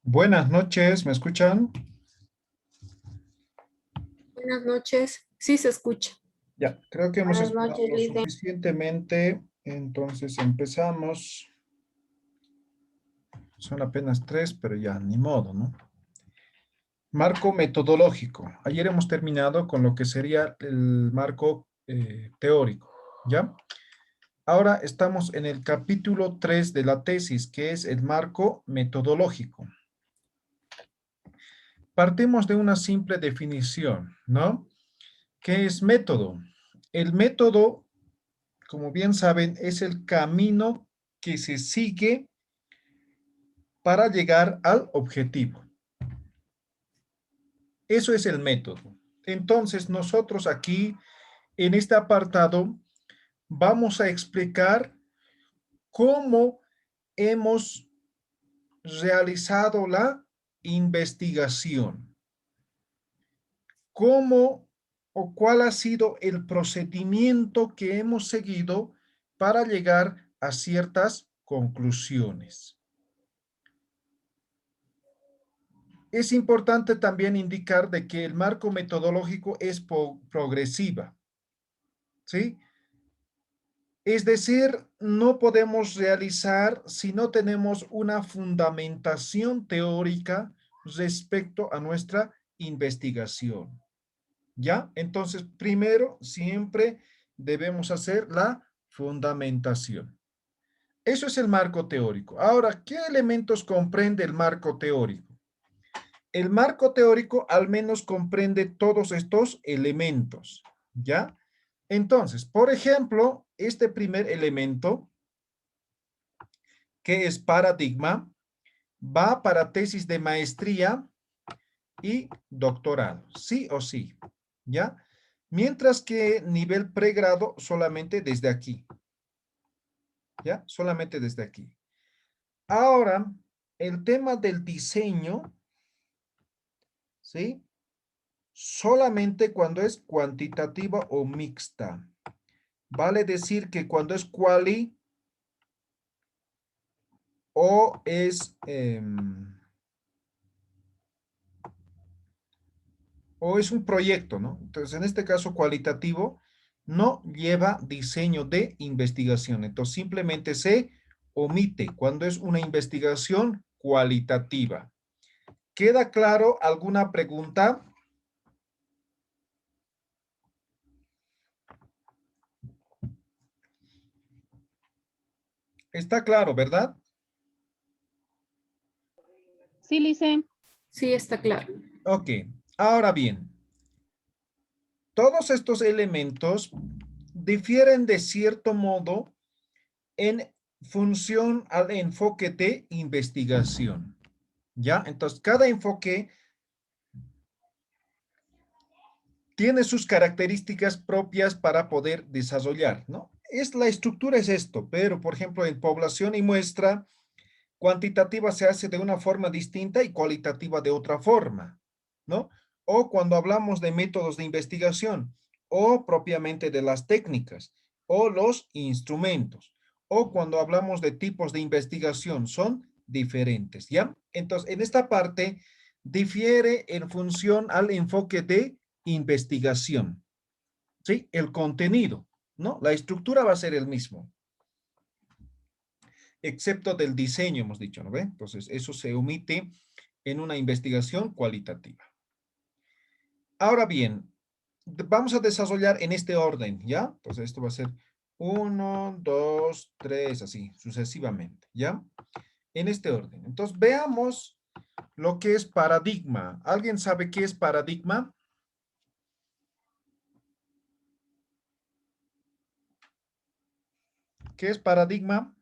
Buenas noches, ¿me escuchan? Buenas noches. Sí se escucha. Ya, creo que hemos Buenas esperado noches, lo Lice. suficientemente, entonces empezamos. Son apenas tres, pero ya, ni modo, ¿no? Marco metodológico. Ayer hemos terminado con lo que sería el marco teórico, ¿ya? Ahora estamos en el capítulo 3 de la tesis, que es el marco metodológico. Partimos de una simple definición, ¿no? ¿Qué es método? El método, como bien saben, es el camino que se sigue para llegar al objetivo. Eso es el método. Entonces, nosotros aquí, en este apartado, vamos a explicar cómo hemos realizado la investigación, cómo o cuál ha sido el procedimiento que hemos seguido para llegar a ciertas conclusiones. Es importante también indicar de que el marco metodológico es progresiva, ¿sí? Es decir, no podemos realizar si no tenemos una fundamentación teórica respecto a nuestra investigación, ¿ya? Entonces, primero, siempre debemos hacer la fundamentación. Eso es el marco teórico. Ahora, ¿qué elementos comprende el marco teórico? El marco teórico al menos comprende todos estos elementos, ¿ya? Entonces, por ejemplo, este primer elemento, que es paradigma, va para tesis de maestría y doctorado, sí o sí, ¿ya? Mientras que nivel pregrado solamente desde aquí, ¿ya? Solamente desde aquí. Ahora, el tema del diseño, ¿sí? Solamente cuando es cuantitativa o mixta. Vale decir que cuando es quali o es un proyecto, ¿no? Entonces, en este caso cualitativo, no lleva diseño de investigación. Entonces, simplemente se omite cuando es una investigación cualitativa. ¿Queda claro alguna pregunta? Está claro, ¿verdad? Sí, Lice. Sí, está claro. Ok, ahora bien, todos estos elementos difieren de cierto modo en función al enfoque de investigación. ¿Ya? Entonces, cada enfoque tiene sus características propias para poder desarrollar, ¿no? La estructura es esto, pero por ejemplo, en población y muestra, cuantitativa se hace de una forma distinta y cualitativa de otra forma, ¿no? O cuando hablamos de métodos de investigación, o propiamente de las técnicas, o los instrumentos, o cuando hablamos de tipos de investigación, son diferentes, ¿ya? Entonces, en esta parte difiere en función al enfoque de investigación, ¿sí? El contenido, ¿no? La estructura va a ser el mismo, excepto del diseño, hemos dicho, ¿no ve? Entonces, eso se omite en una investigación cualitativa. Ahora bien, vamos a desarrollar en este orden, ¿ya? Entonces, esto va a ser 1, 2, 3, así, sucesivamente, ¿ya? En este orden. Entonces, veamos lo que es paradigma. ¿Alguien sabe qué es paradigma? ¿Qué es paradigma?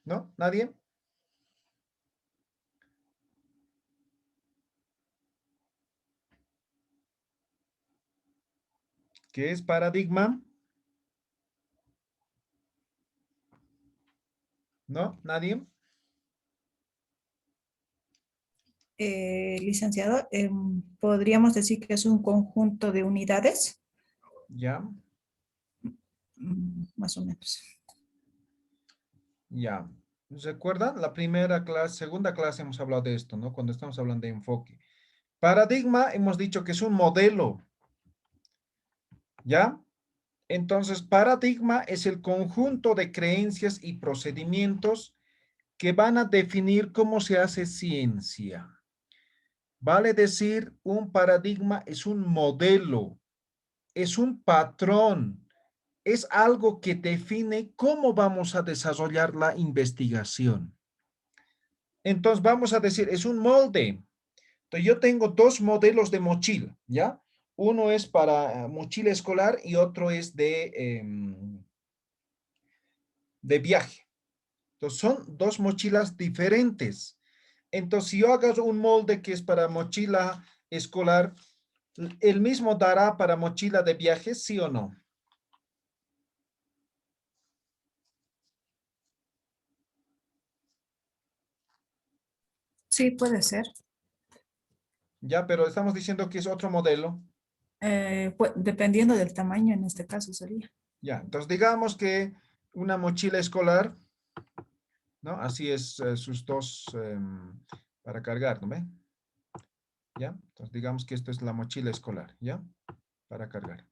¿No? ¿Nadie? ¿Qué es paradigma? ¿No? ¿Nadie? Licenciado, podríamos decir que es un conjunto de unidades, ¿Ya? más o menos. Ya. ¿Recuerdan? La primera clase, segunda clase hemos hablado de esto, ¿no? Cuando estamos hablando de enfoque. Paradigma hemos dicho que es un modelo, ¿ya? Entonces, paradigma es el conjunto de creencias y procedimientos que van a definir cómo se hace ciencia. Vale decir, un paradigma es un modelo, es un patrón, es algo que define cómo vamos a desarrollar la investigación. Entonces, vamos a decir, es un molde. Entonces, yo tengo dos modelos de mochila, ¿ya? Uno es para mochila escolar y otro es de viaje. Entonces, son dos mochilas diferentes. Entonces, si yo hago un molde que es para mochila escolar, ¿el mismo dará para mochila de viaje, sí o no? Sí, puede ser. Ya, pero estamos diciendo que es otro modelo. Dependiendo del tamaño en este caso sería. Ya, entonces digamos que una mochila escolar, ¿no? Así es sus dos para cargar, ¿no ve? ¿Ya? Entonces digamos que esto es la mochila escolar, ¿ya? Para cargar.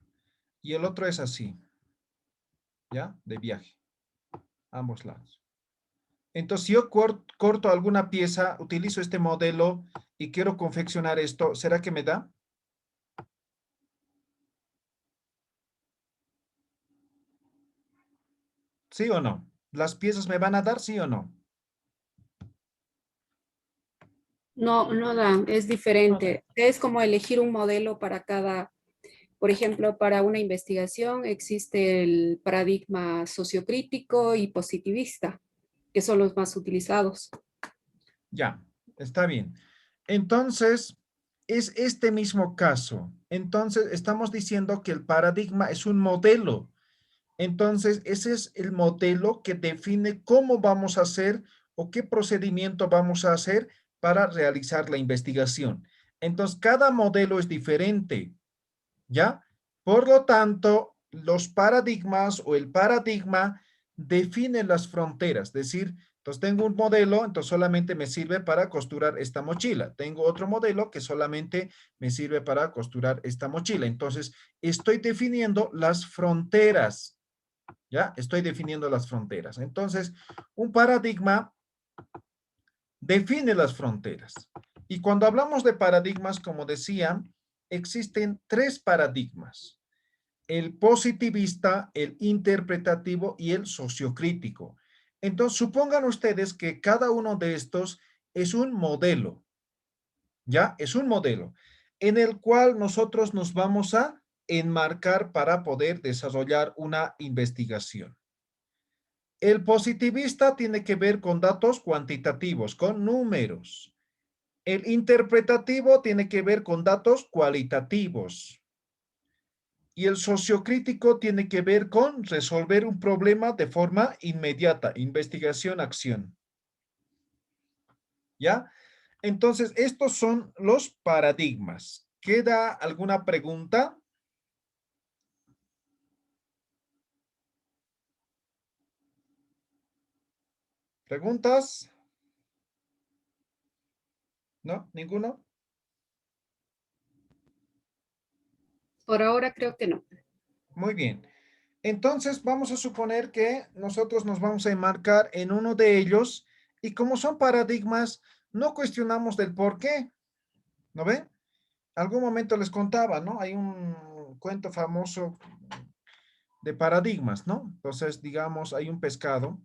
Y el otro es así, ¿ya? De viaje, ambos lados. Entonces, si yo corto alguna pieza, utilizo este modelo y quiero confeccionar esto, ¿será que me da? ¿Sí o no? ¿Las piezas me van a dar, sí o no? No, no dan, es diferente. Es como elegir un modelo para cada, por ejemplo, para una investigación existe el paradigma sociocrítico y positivista, que son los más utilizados. Ya, está bien. Entonces, es este mismo caso. Entonces, estamos diciendo que el paradigma es un modelo. Entonces, ese es el modelo que define cómo vamos a hacer o qué procedimiento vamos a hacer para realizar la investigación. Entonces, cada modelo es diferente, ¿ya? Por lo tanto, los paradigmas o el paradigma definen las fronteras, es decir, entonces tengo un modelo, entonces solamente me sirve para costurar esta mochila. Tengo otro modelo que solamente me sirve para costurar esta mochila. Entonces, estoy definiendo las fronteras, ¿ya? Estoy definiendo las fronteras. Entonces, un paradigma define las fronteras. Y cuando hablamos de paradigmas, como decía, existen tres paradigmas: el positivista, el interpretativo y el sociocrítico. Entonces, supongan ustedes que cada uno de estos es un modelo, ¿ya? Es un modelo en el cual nosotros nos vamos a enmarcar para poder desarrollar una investigación. El positivista tiene que ver con datos cuantitativos, con números. El interpretativo tiene que ver con datos cualitativos. Y el sociocrítico tiene que ver con resolver un problema de forma inmediata, investigación, acción. ¿Ya? Entonces, estos son los paradigmas. ¿Queda alguna pregunta? ¿Preguntas? ¿No? ¿Ninguno? Por ahora creo que no. Muy bien. Entonces, vamos a suponer que nosotros nos vamos a enmarcar en uno de ellos y como son paradigmas, no cuestionamos del por qué, ¿no ven? Algún momento les contaba, ¿no? Hay un cuento famoso de paradigmas, ¿no? Entonces, digamos, hay un pescado,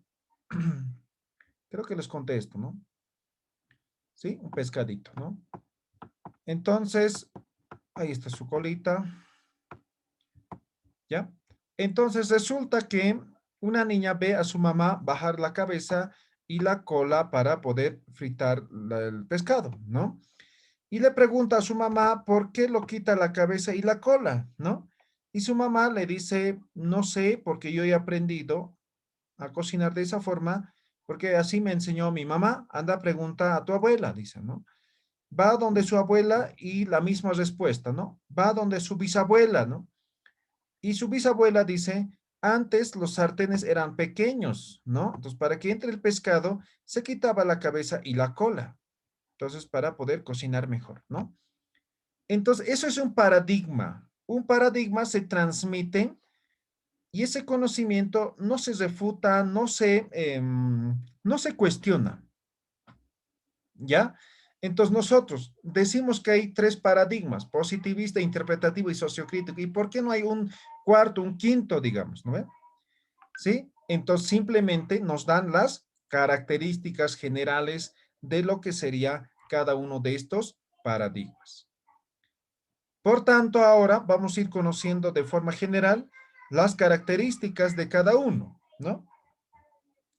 creo que les conté esto, ¿no? Sí, un pescadito, ¿no? Entonces, ahí está su colita, ¿ya? Entonces resulta que una niña ve a su mamá bajar la cabeza y la cola para poder fritar el pescado, ¿no? Y le pregunta a su mamá por qué lo quita la cabeza y la cola, ¿no? Y su mamá le dice, no sé, porque yo he aprendido a cocinar de esa forma, porque así me enseñó mi mamá. Anda, pregunta a tu abuela, dice, ¿no? Va donde su abuela y la misma respuesta, ¿no? Va donde su bisabuela, ¿no? Y su bisabuela dice, Antes los sartenes eran pequeños, ¿no? Entonces, para que entre el pescado, se quitaba la cabeza y la cola. Entonces, para poder cocinar mejor, ¿no? Entonces, eso es un paradigma. Un paradigma se transmite y ese conocimiento no se refuta, no se cuestiona, ¿ya? Entonces nosotros decimos que hay tres paradigmas, positivista, interpretativo y sociocrítico. ¿Y por qué no hay un cuarto, un quinto, digamos, ¿no ve? ¿Sí? Entonces simplemente nos dan las características generales de lo que sería cada uno de estos paradigmas. Por tanto, ahora vamos a ir conociendo de forma general las características de cada uno, ¿no?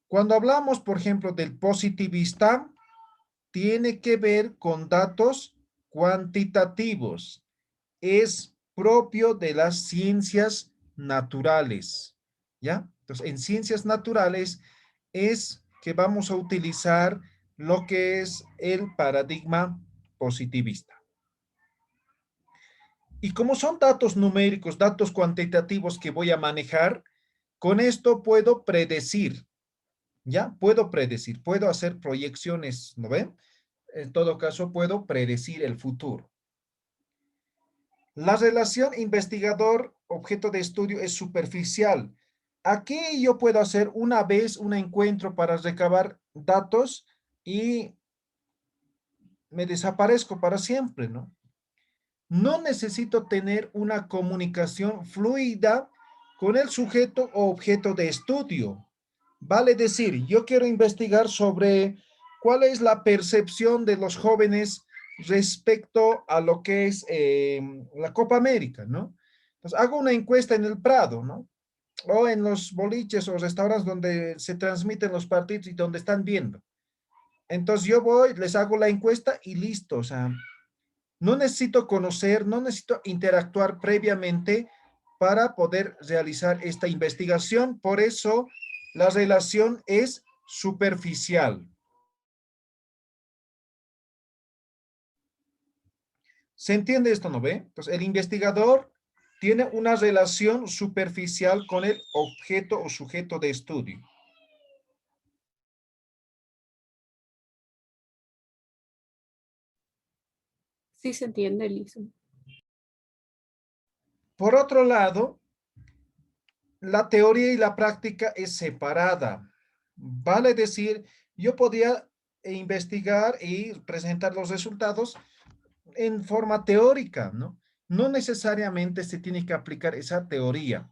Cuando hablamos, por ejemplo, del positivista, tiene que ver con datos cuantitativos. Es propio de las ciencias naturales, ¿ya? Entonces, en ciencias naturales es que vamos a utilizar lo que es el paradigma positivista. Y como son datos numéricos, datos cuantitativos que voy a manejar, con esto puedo predecir, ¿ya? Puedo predecir, puedo hacer proyecciones, ¿no ven? En todo caso, puedo predecir el futuro. La relación investigador-objeto de estudio es superficial. Aquí yo puedo hacer una vez un encuentro para recabar datos y me desaparezco para siempre, ¿no? No necesito tener una comunicación fluida con el sujeto o objeto de estudio. Vale decir, yo quiero investigar sobre cuál es la percepción de los jóvenes respecto a lo que es la Copa América, ¿no? Entonces hago una encuesta en el Prado, ¿no? O en los boliches o restaurantes donde se transmiten los partidos y donde están viendo. Entonces yo voy, les hago la encuesta y listo, o sea, no necesito conocer, no necesito interactuar previamente para poder realizar esta investigación. Por eso la relación es superficial. ¿Se entiende esto, no ve? Entonces, el investigador tiene una relación superficial con el objeto o sujeto de estudio. Sí se entiende, Lisa. Por otro lado, la teoría y la práctica es separada. Vale decir, yo podía investigar y presentar los resultados en forma teórica, ¿no? No necesariamente se tiene que aplicar esa teoría,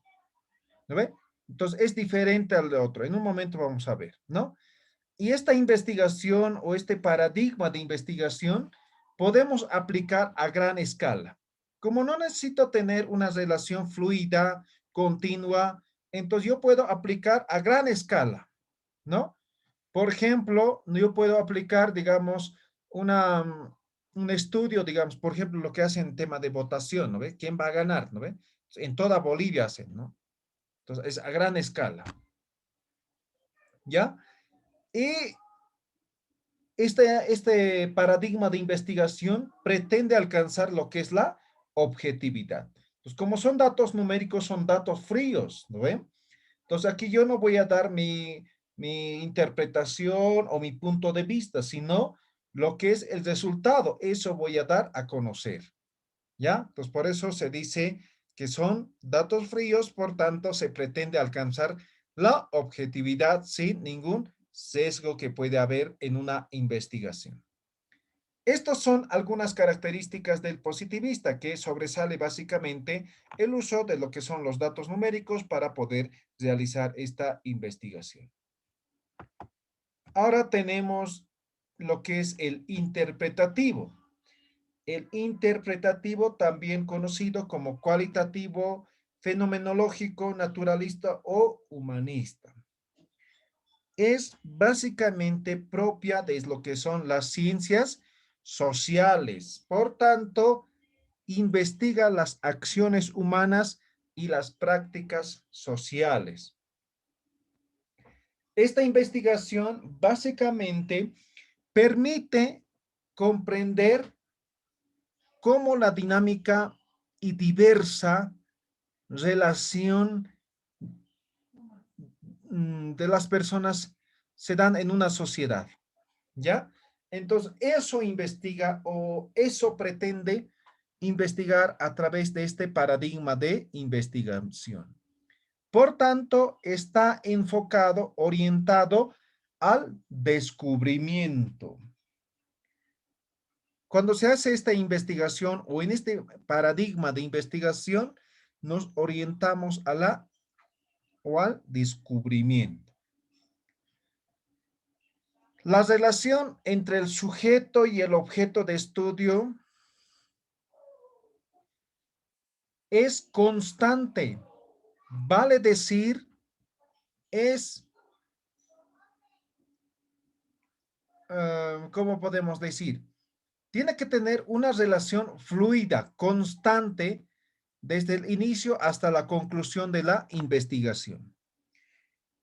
¿no ve? Entonces es diferente al de otro. En un momento vamos a ver, ¿no? Y esta investigación o este paradigma de investigación podemos aplicar a gran escala. Como no necesito tener una relación fluida, continua, entonces yo puedo aplicar a gran escala, ¿no? Por ejemplo, yo puedo aplicar, digamos, un estudio, digamos, por ejemplo, lo que hacen en tema de votación, ¿no ve? ¿Quién va a ganar, no ve? En toda Bolivia hacen, ¿no? Entonces, es a gran escala, ¿ya? Y este paradigma de investigación pretende alcanzar lo que es la objetividad. Pues como son datos numéricos, son datos fríos, ¿no ven? Entonces aquí yo no voy a dar mi interpretación o mi punto de vista, sino lo que es el resultado, eso voy a dar a conocer, ¿ya? Entonces por eso se dice que son datos fríos, por tanto se pretende alcanzar la objetividad sin ningún sesgo que puede haber en una investigación. Estas son algunas características del positivista que sobresale básicamente el uso de lo que son los datos numéricos para poder realizar esta investigación. Ahora tenemos lo que es el interpretativo. El interpretativo, también conocido como cualitativo, fenomenológico, naturalista o humanista. Es básicamente propia de lo que son las ciencias sociales. Por tanto, investiga las acciones humanas y las prácticas sociales. Esta investigación básicamente permite comprender cómo la dinámica y diversa relación de las personas se dan en una sociedad, ¿ya? Entonces, eso investiga o eso pretende investigar a través de este paradigma de investigación. Por tanto, está enfocado, orientado al descubrimiento. Cuando se hace esta investigación o en este paradigma de investigación, nos orientamos a la o al descubrimiento. La relación entre el sujeto y el objeto de estudio es constante. Vale decir, es, ¿cómo podemos decir? Tiene que tener una relación fluida, constante, desde el inicio hasta la conclusión de la investigación.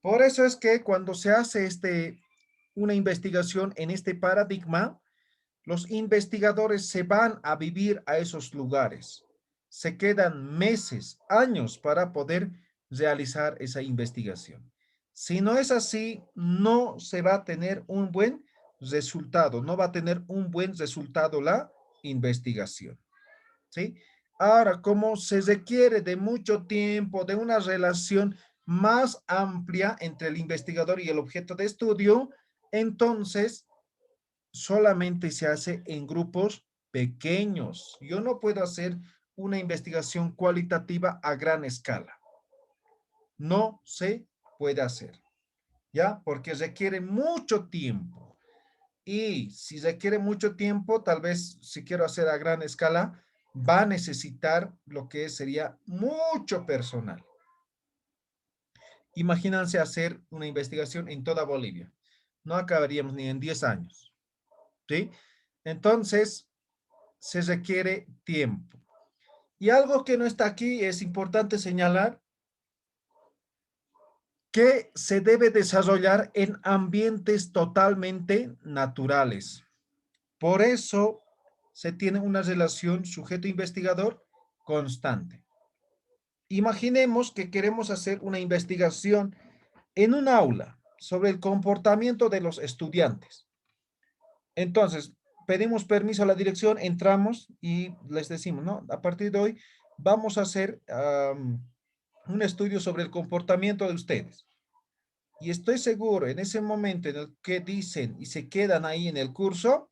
Por eso es que cuando se hace una investigación en este paradigma, los investigadores se van a vivir a esos lugares. Se quedan meses, años para poder realizar esa investigación. Si no es así, no se va a tener un buen resultado, no va a tener un buen resultado la investigación. ¿Sí? Ahora, como se requiere de mucho tiempo, de una relación más amplia entre el investigador y el objeto de estudio, entonces solamente se hace en grupos pequeños. Yo no puedo hacer una investigación cualitativa a gran escala. No se puede hacer, ¿ya? Porque requiere mucho tiempo. Y si requiere mucho tiempo, tal vez si quiero hacer a gran escala, va a necesitar lo que sería mucho personal. Imagínense hacer una investigación en toda Bolivia. No acabaríamos ni en 10 años. ¿Sí? Entonces, se requiere tiempo. Y algo que no está aquí es importante señalar que se debe desarrollar en ambientes totalmente naturales. Por eso se tiene una relación sujeto-investigador constante. Imaginemos que queremos hacer una investigación en un aula sobre el comportamiento de los estudiantes. Entonces, pedimos permiso a la dirección, entramos y les decimos, ¿no? A partir de hoy vamos a hacer un estudio sobre el comportamiento de ustedes. Y estoy seguro, en ese momento en el que dicen y se quedan ahí en el curso,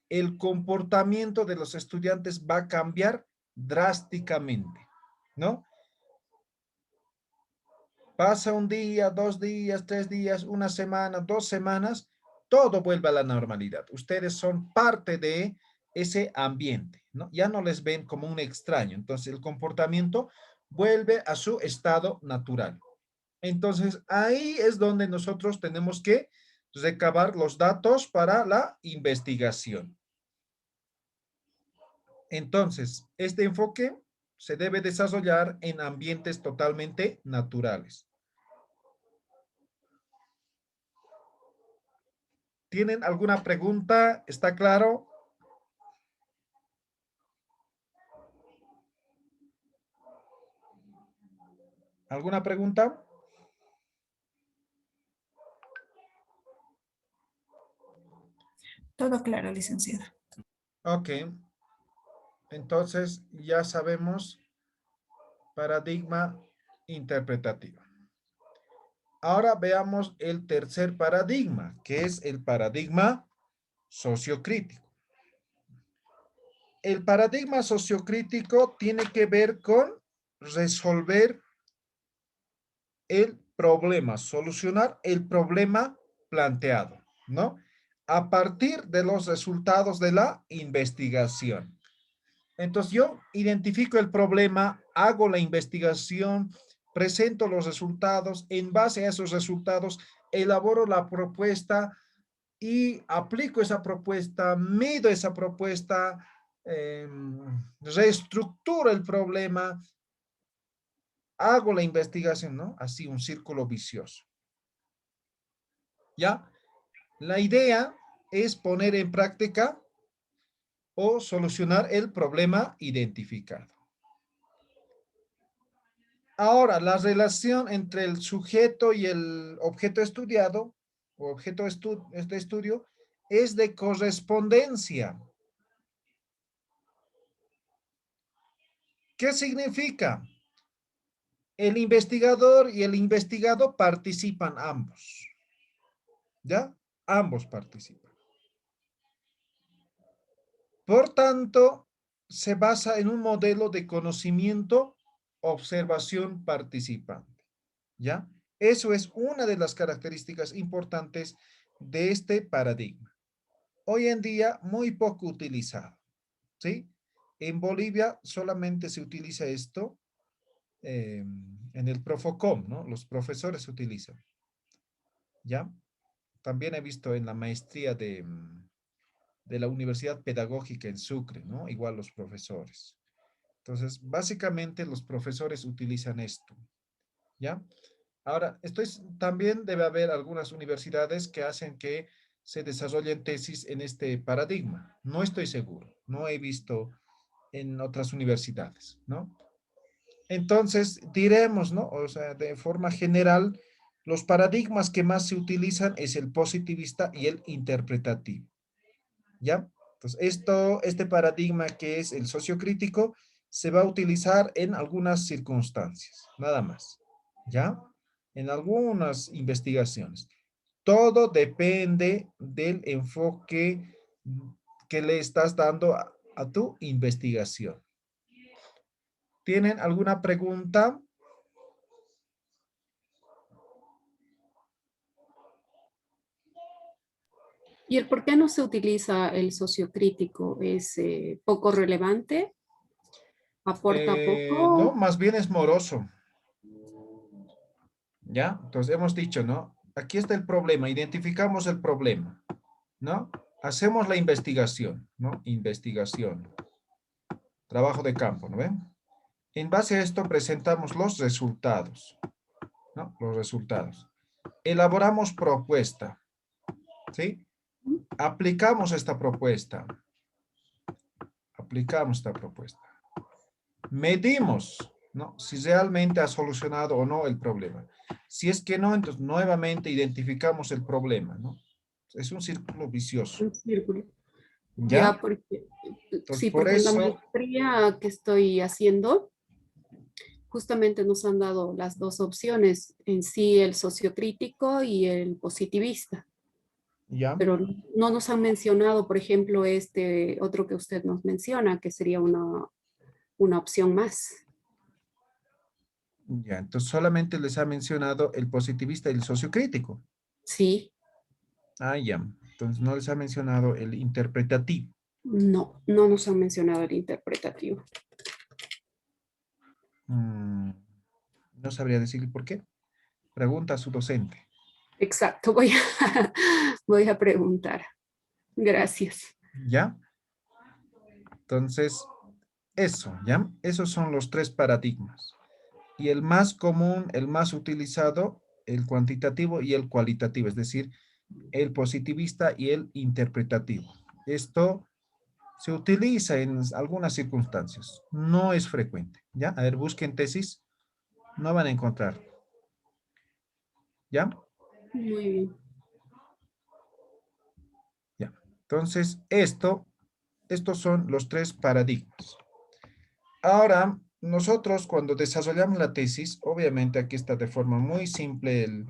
el comportamiento de los estudiantes va a cambiar drásticamente, ¿no? Pasa un día, 2 días, 3 días, una semana, 2 semanas, todo vuelve a la normalidad. Ustedes son parte de ese ambiente, ¿no? Ya no les ven como un extraño. Entonces, el comportamiento vuelve a su estado natural. Entonces, ahí es donde nosotros tenemos que recabar los datos para la investigación. Entonces, este enfoque se debe desarrollar en ambientes totalmente naturales. ¿Tienen alguna pregunta? ¿Está claro? ¿Alguna pregunta? Todo claro, licenciada. Ok. Entonces, ya sabemos paradigma interpretativo. Ahora veamos el tercer paradigma, que es el paradigma sociocrítico. El paradigma sociocrítico tiene que ver con resolver el problema, solucionar el problema planteado, ¿no? A partir de los resultados de la investigación. Entonces yo identifico el problema, hago la investigación, presento los resultados, en base a esos resultados elaboro la propuesta y aplico esa propuesta, mido esa propuesta, reestructuro el problema, hago la investigación, ¿no? Así un círculo vicioso. ¿Ya? La idea es poner en práctica o solucionar el problema identificado. Ahora, la relación entre el sujeto y el objeto estudiado, o objeto de estudio, es de correspondencia. ¿Qué significa? El investigador y el investigado participan ambos. ¿Ya? Ambos participan. Por tanto, se basa en un modelo de conocimiento, observación, participante. ¿Ya? Eso es una de las características importantes de este paradigma. Hoy en día, muy poco utilizado. ¿Sí? En Bolivia solamente se utiliza esto en el Profocom, ¿no? Los profesores utilizan. ¿Ya? También he visto en la maestría de la Universidad Pedagógica en Sucre, ¿no? Igual los profesores. Entonces, básicamente los profesores utilizan esto, ¿ya? Ahora, también debe haber algunas universidades que hacen que se desarrollen tesis en este paradigma. No estoy seguro, no he visto en otras universidades, ¿no? Entonces, diremos, ¿no? O sea, de forma general, los paradigmas que más se utilizan es el positivista y el interpretativo. ¿Ya? Entonces, este paradigma que es el sociocrítico se va a utilizar en algunas circunstancias, nada más. ¿Ya? En algunas investigaciones. Todo depende del enfoque que le estás dando a tu investigación. ¿Tienen alguna pregunta? ¿Y el por qué no se utiliza el sociocrítico? ¿Es poco relevante? ¿Aporta No, poco? más bien es moroso. ¿Ya? Entonces hemos dicho, ¿no? Aquí está el problema, identificamos el problema, ¿no? Hacemos la investigación, ¿no? Investigación, trabajo de campo, ¿no ven? En base a esto presentamos los resultados, ¿no? Los resultados. Elaboramos propuesta, ¿sí? Aplicamos esta propuesta. Aplicamos esta propuesta. Medimos, ¿no? Si realmente ha solucionado o no el problema. Si es que no, entonces nuevamente identificamos el problema, ¿no? Es un círculo vicioso, Un círculo. ¿ya? Ya, porque, Entonces, sí, por porque en la eso, maestría que estoy haciendo, justamente nos han dado las dos opciones, en sí el sociocrítico y el positivista, ¿ya? pero no nos han mencionado, por ejemplo, este otro que usted nos menciona, que sería una opción más. Ya, entonces solamente les ha mencionado el positivista y el sociocrítico. Sí, Ah, ya. Entonces no les ha mencionado el interpretativo. no nos han mencionado el interpretativo. Mm, no sabría decir por qué. Pregunta a su docente. Exacto, voy a preguntar. Gracias. ¿Ya? Entonces, eso, ¿ya? Esos son los tres paradigmas. Y el más común, el más utilizado, el cuantitativo y el cualitativo, es decir, el positivista y el interpretativo. Esto se utiliza en algunas circunstancias, no es frecuente, ¿ya? A ver, busquen tesis, no van a encontrar, ¿ya? Muy bien. Ya. Entonces, estos son los tres paradigmas. Ahora, nosotros cuando desarrollamos la tesis, obviamente aquí está de forma muy simple el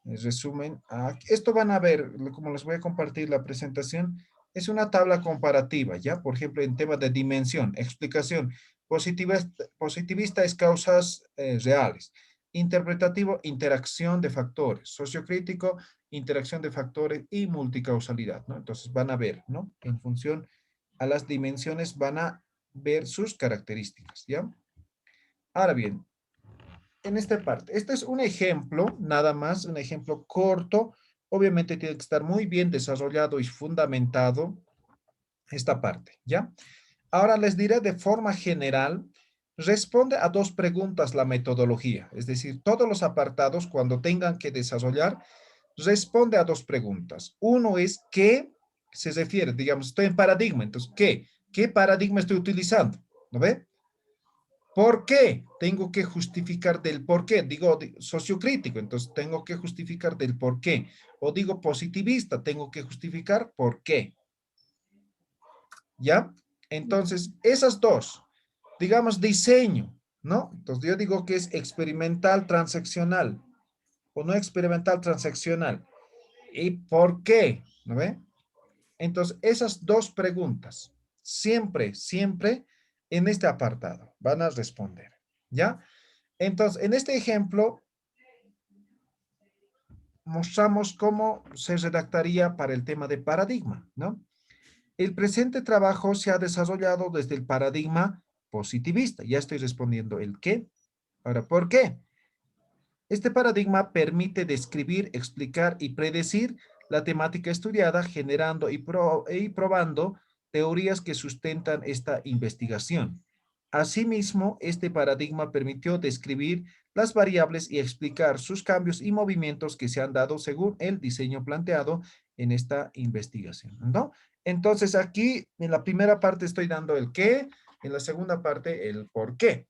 resumen. Esto van a ver, como les voy a compartir la presentación, es una tabla comparativa, ¿ya? Por ejemplo, en tema de dimensión, explicación, positivista es causas reales, interpretativo, interacción de factores, sociocrítico, interacción de factores y multicausalidad, ¿no? Entonces van a ver, ¿no? En función a las dimensiones van a ver sus características, ¿ya? Ahora bien, en esta parte. Este es un ejemplo, nada más, un ejemplo corto. Obviamente tiene que estar muy bien desarrollado y fundamentado esta parte, ¿ya? Ahora les diré de forma general, responde a dos preguntas la metodología, es decir, todos los apartados cuando tengan que desarrollar, responde a dos preguntas. Uno es ¿qué se refiere? Digamos, estoy en paradigma, entonces, ¿qué? ¿Qué paradigma estoy utilizando? ¿No ve? ¿Por qué? Tengo que justificar del por qué. Digo sociocrítico, entonces tengo que justificar del por qué. O digo positivista, tengo que justificar por qué. ¿Ya? Entonces, esas dos, digamos diseño, ¿no? Entonces yo digo que es experimental transaccional o no experimental transaccional. ¿Y por qué? ¿No ve? Entonces, esas dos preguntas, siempre, siempre en este apartado van a responder, ¿ya? Entonces, en este ejemplo, mostramos cómo se redactaría para el tema de paradigma, ¿no? El presente trabajo se ha desarrollado desde el paradigma positivista. Ya estoy respondiendo el qué. Ahora, ¿por qué? Este paradigma permite describir, explicar y predecir la temática estudiada, generando y probando teorías que sustentan esta investigación. Asimismo, este paradigma permitió describir las variables y explicar sus cambios y movimientos que se han dado según el diseño planteado en esta investigación, ¿no? Entonces, aquí en la primera parte estoy dando el qué, en la segunda parte el por qué.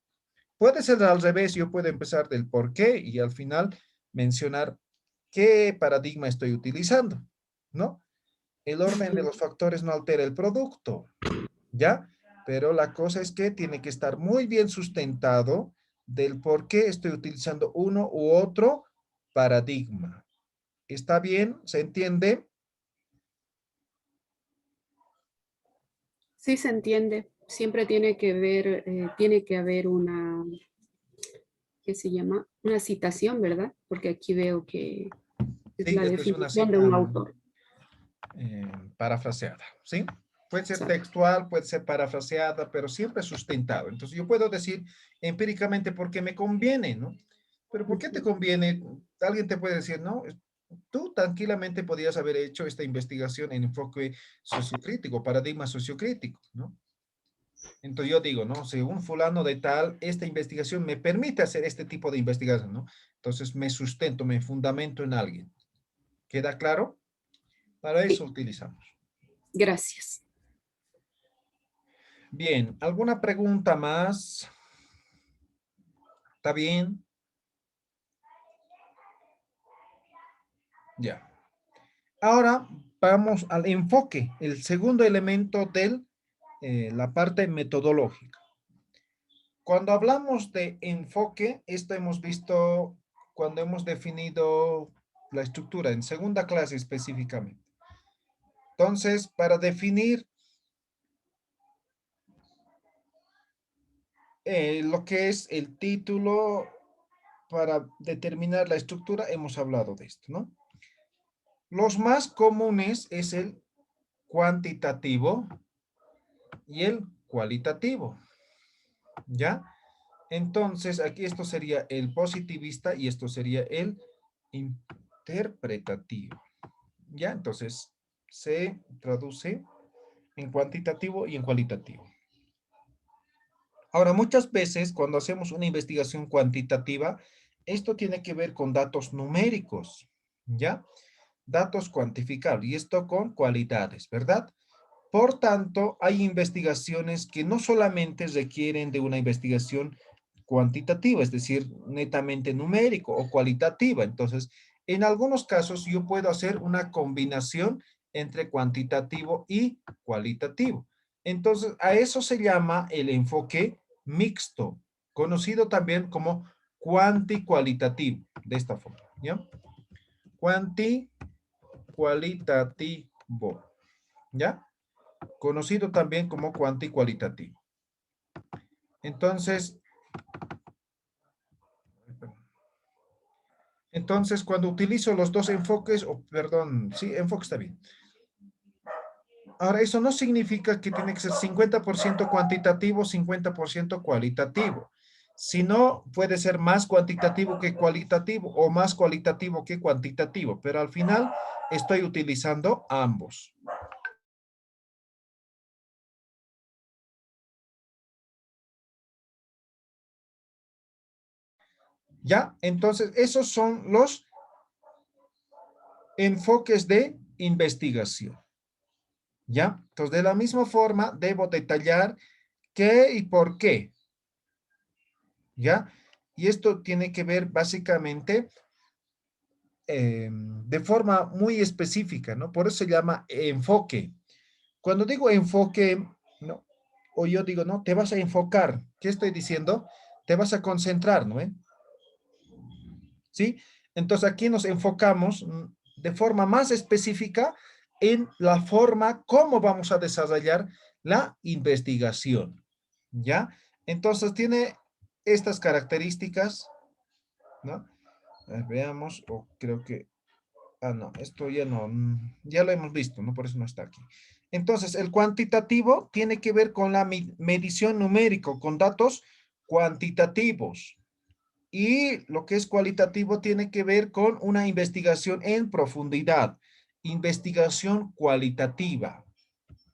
Puede ser al revés, yo puedo empezar del por qué y al final mencionar qué paradigma estoy utilizando, ¿no? El orden de los factores no altera el producto, ¿ya? Pero la cosa es que tiene que estar muy bien sustentado del por qué estoy utilizando uno u otro paradigma. ¿Está bien? ¿Se entiende? Sí se entiende. Siempre tiene que ver, tiene que haber una, ¿qué se llama? Una citación, ¿verdad? Porque aquí veo que es Sí, la esta es una definición de cita un autor. parafraseada, ¿sí? Puede ser Exacto. textual, puede ser parafraseada, pero siempre sustentado. Entonces yo puedo decir empíricamente porque me conviene, ¿no? Pero ¿por qué te Ujú. conviene? Alguien te puede decir, no, tú tranquilamente podías haber hecho esta investigación en enfoque sociocrítico, paradigma sociocrítico, ¿no? Entonces yo digo, ¿no? Según fulano de tal, esta investigación me permite hacer este tipo de investigación, ¿no? Entonces me sustento, me fundamento en alguien. ¿Queda claro? Para eso Sí, utilizamos. gracias. Bien, ¿alguna pregunta más? ¿Está bien? Ya. Ahora vamos al enfoque, el segundo elemento de la parte metodológica. Cuando hablamos de enfoque, esto hemos visto cuando hemos definido la estructura, en segunda clase específicamente. Entonces, para definir lo que es el título, para determinar la estructura, hemos hablado de esto, ¿no? Los más comunes es el cuantitativo y el cualitativo, ¿ya? Entonces, aquí esto sería el positivista y esto sería el interpretativo, ¿ya? Entonces, se traduce en cuantitativo y en cualitativo. Ahora, muchas veces cuando hacemos una investigación cuantitativa, esto tiene que ver con datos numéricos, ¿ya? Datos cuantificables y esto con cualidades, ¿verdad? Por tanto, hay investigaciones que no solamente requieren de una investigación cuantitativa, es decir, netamente numérico o cualitativa. Entonces, en algunos casos yo puedo hacer una combinación entre cuantitativo y cualitativo. Entonces, a eso se llama el enfoque mixto, conocido también como cuanticualitativo, de esta forma, ¿ya? Cuantikualitativo, ¿ya? Conocido también como cuanticualitativo. Entonces, cuando utilizo los dos enfoques, o perdón, sí, enfoque está bien. Ahora, eso no significa que tiene que ser 50% cuantitativo, 50% cualitativo. Sino puede ser más cuantitativo que cualitativo o más cualitativo que cuantitativo, pero al final estoy utilizando ambos. ¿Ya? Entonces, esos son los enfoques de investigación. ¿Ya? Entonces, de la misma forma, debo detallar qué y por qué. ¿ya? Y esto tiene que ver básicamente de forma muy específica, ¿no? Por eso se llama enfoque. Cuando digo enfoque, ¿no? O yo digo, no, te vas a enfocar. ¿Qué estoy diciendo? Te vas a concentrar, ¿no? ¿Sí? Entonces aquí nos enfocamos de forma más específica en la forma como vamos a desarrollar la investigación, ¿ya? Entonces tiene estas características, ¿no? A ver, veamos, o creo que, no, esto ya no, ya lo hemos visto, ¿no? Por eso no está aquí. Entonces, el cuantitativo tiene que ver con la medición numérica, con datos cuantitativos. Y lo que es cualitativo tiene que ver con una investigación en profundidad, investigación cualitativa,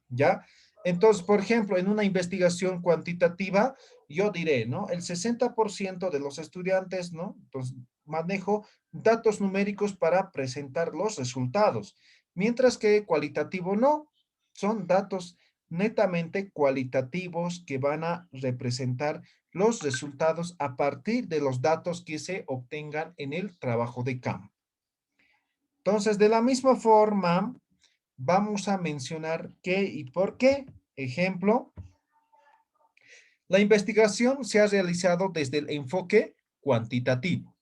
¿ya? Entonces, por ejemplo, en una investigación cuantitativa, yo diré, ¿no? El 60% de los estudiantes, ¿no? Entonces, manejo datos numéricos para presentar los resultados, mientras que cualitativo no, son datos netamente cualitativos que van a representar los resultados a partir de los datos que se obtengan en el trabajo de campo. Entonces, de la misma forma, vamos a mencionar qué y por qué. Ejemplo, la investigación se ha realizado desde el enfoque cuantitativo.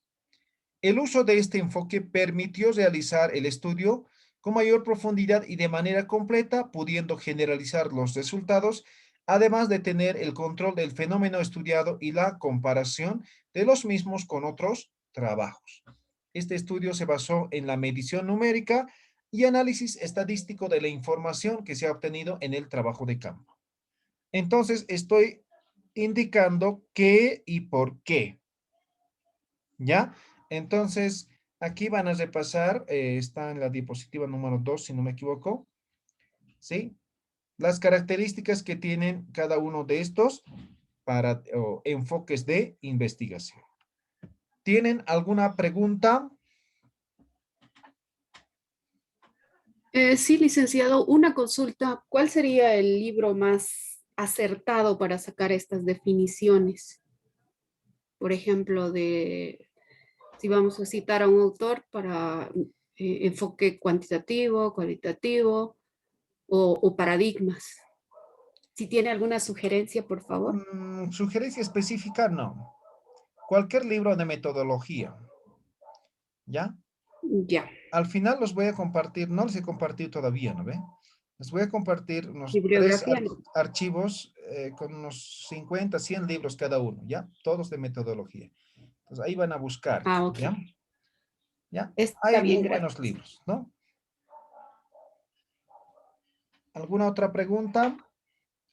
El uso de este enfoque permitió realizar el estudio con mayor profundidad y de manera completa, pudiendo generalizar los resultados, además de tener el control del fenómeno estudiado y la comparación de los mismos con otros trabajos. Este estudio se basó en la medición numérica y análisis estadístico de la información que se ha obtenido en el trabajo de campo. Entonces, estoy indicando qué y por qué. ¿Ya? Entonces, aquí van a repasar, está en la diapositiva número 2, si no me equivoco, ¿sí? Las características que tienen cada uno de estos para enfoques de investigación. ¿Tienen alguna pregunta? Sí, licenciado, una consulta. ¿Cuál sería el libro más acertado para sacar estas definiciones? Por ejemplo, si vamos a citar a un autor para enfoque cuantitativo, cualitativo o paradigmas. Si tiene alguna sugerencia, por favor. Sugerencia específica, no. Cualquier libro de metodología, ¿ya? Ya, Al final los voy a compartir, no les he compartido todavía, ¿no ve? Les voy a compartir unos 3 bibliografía, no. archivos con unos 50, 100 libros cada uno, ¿ya? Todos de metodología. Entonces ahí van a buscar, Ah, ok. ¿ya? ¿Ya? Está Hay bien, muy gracias. buenos libros, ¿no? ¿Alguna otra pregunta?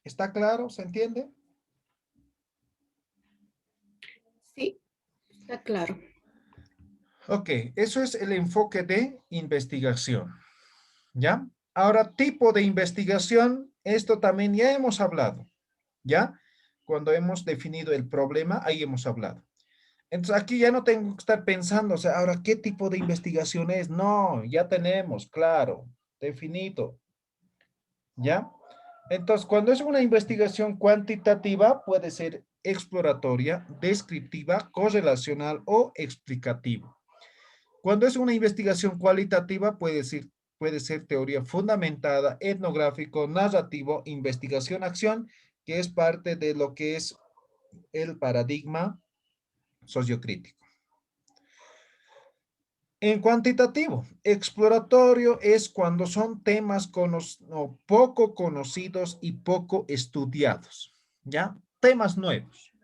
¿Está claro? ¿Se entiende? Sí, está claro. Ok, eso es el enfoque de investigación, ¿ya? Ahora, tipo de investigación, esto también ya hemos hablado, ¿ya? Cuando hemos definido el problema, ahí hemos hablado. Entonces, aquí ya no tengo que estar pensando, o sea, ahora, ¿qué tipo de investigación es? No, ya tenemos, claro, definido, ¿ya? Entonces, cuando es una investigación cuantitativa, puede ser exploratoria, descriptiva, correlacional o explicativa. Cuando es una investigación cualitativa, puede ser teoría fundamentada, etnográfico, narrativo, investigación-acción, que es parte de lo que es el paradigma sociocrítico. En cuantitativo, exploratorio es cuando son temas poco conocidos y poco estudiados, ¿ya? Temas nuevos.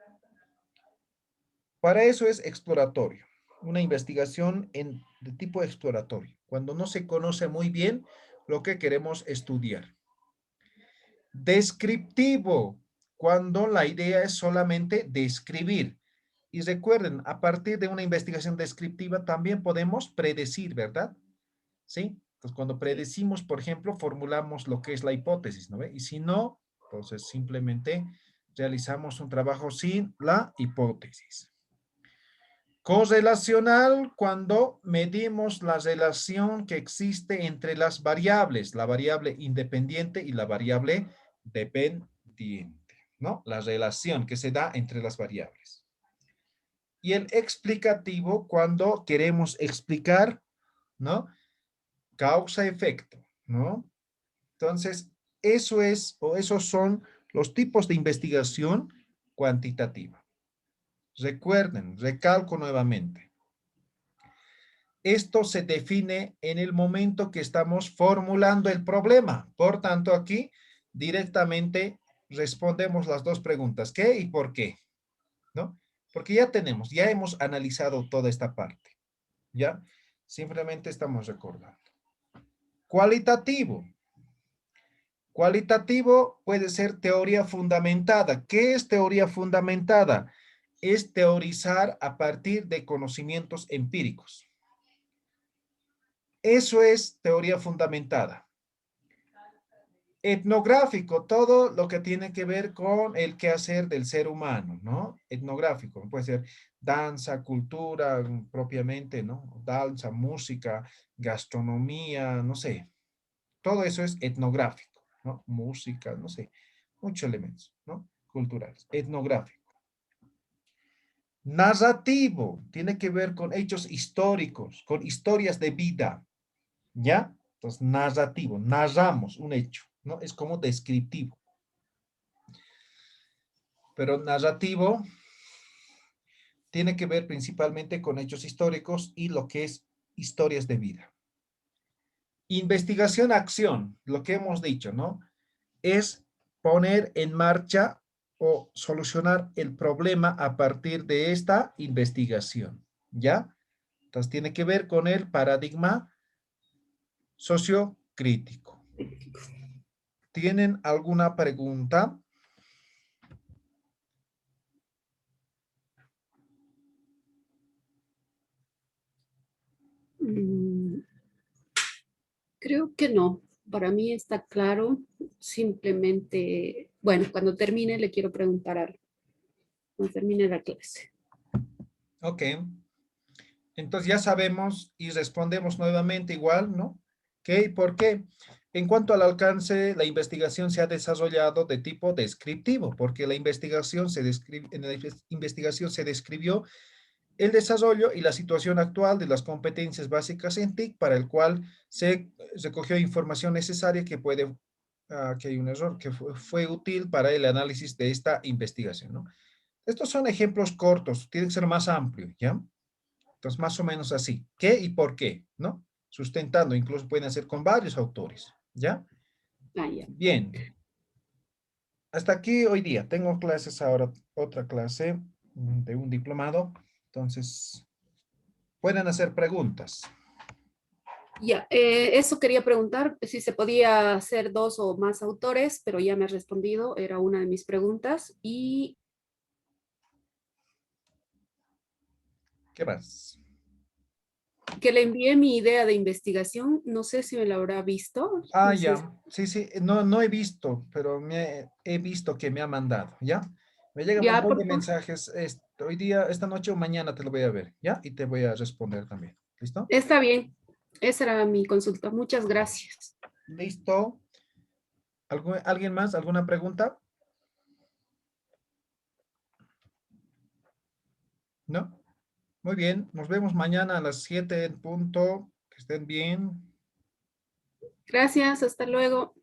Para eso es exploratorio, una investigación de tipo exploratorio, cuando no se conoce muy bien lo que queremos estudiar. Descriptivo, cuando la idea es solamente describir. Y recuerden, a partir de una investigación descriptiva también podemos predecir, ¿verdad? ¿Sí? Entonces, cuando predecimos, por ejemplo, formulamos lo que es la hipótesis, ¿no ve? Y si no, entonces simplemente realizamos un trabajo sin la hipótesis. Correlacional, cuando medimos la relación que existe entre las variables, la variable independiente y la variable dependiente, ¿no? La relación que se da entre las variables. Y el explicativo cuando queremos explicar, ¿no? Causa-efecto, ¿no? Entonces, eso es, o esos son los tipos de investigación cuantitativa. Recuerden, recalco nuevamente. Esto se define en el momento que estamos formulando el problema. Por tanto, aquí directamente respondemos las dos preguntas, ¿qué y por qué? ¿No? Porque ya hemos analizado toda esta parte, ¿ya? Simplemente estamos recordando. Cualitativo. Cualitativo puede ser teoría fundamentada. ¿Qué es teoría fundamentada? Es teorizar a partir de conocimientos empíricos. Eso es teoría fundamentada. Etnográfico, todo lo que tiene que ver con el quehacer del ser humano, ¿no? Etnográfico, puede ser danza, cultura propiamente, ¿no? Danza, música, gastronomía, no sé. Todo eso es etnográfico, ¿no? Música, no sé. Muchos elementos, ¿no? Culturales. Etnográfico. Narrativo, tiene que ver con hechos históricos, con historias de vida, ¿ya? Entonces, narrativo, narramos un hecho, ¿no? Es como descriptivo. Pero narrativo tiene que ver principalmente con hechos históricos y lo que es historias de vida. Investigación-acción, lo que hemos dicho, ¿no? Es poner en marcha o solucionar el problema a partir de esta investigación, ¿ya? Entonces, tiene que ver con el paradigma sociocrítico. ¿Tienen alguna pregunta? Creo que no. Para mí está claro. Simplemente, bueno, cuando termine le quiero preguntar algo. Cuando termine la clase. Ok. Entonces ya sabemos y respondemos nuevamente igual, ¿no? ¿Qué y por qué? En cuanto al alcance, la investigación se ha desarrollado de tipo descriptivo, porque la investigación en la investigación se describió el desarrollo y la situación actual de las competencias básicas en TIC, para el cual se recogió información necesaria que puede, que hay un error, que fue útil para el análisis de esta investigación, ¿no? Estos son ejemplos cortos, tiene que ser más amplio, ¿ya? Entonces, más o menos así. ¿Qué y por qué? ¿No? Sustentando, incluso pueden hacer con varios autores, ¿ya? Ah, ya. Bien. Hasta aquí hoy día. Tengo clases ahora, otra clase de un diplomado. Entonces, pueden hacer preguntas. Ya, eso quería preguntar, si se podía hacer dos o más autores, pero ya me has respondido, era una de mis preguntas. Y ¿Qué más? que le envié mi idea de investigación, no sé si me la habrá visto, Ah, no sé. ya. Sí, sí. No, no he visto, pero he visto que me ha mandado, ¿ya? Me llega un Ya, montón de por favor. mensajes. Hoy día, esta noche o mañana te lo voy a ver, ¿ya? Y te voy a responder también. ¿Listo? Está bien, esa era mi consulta. Muchas gracias. ¿Listo? ¿Alguien más? ¿Alguna pregunta? ¿No? Muy bien. Nos vemos mañana a las 7 en punto. Que estén bien. Gracias, hasta luego.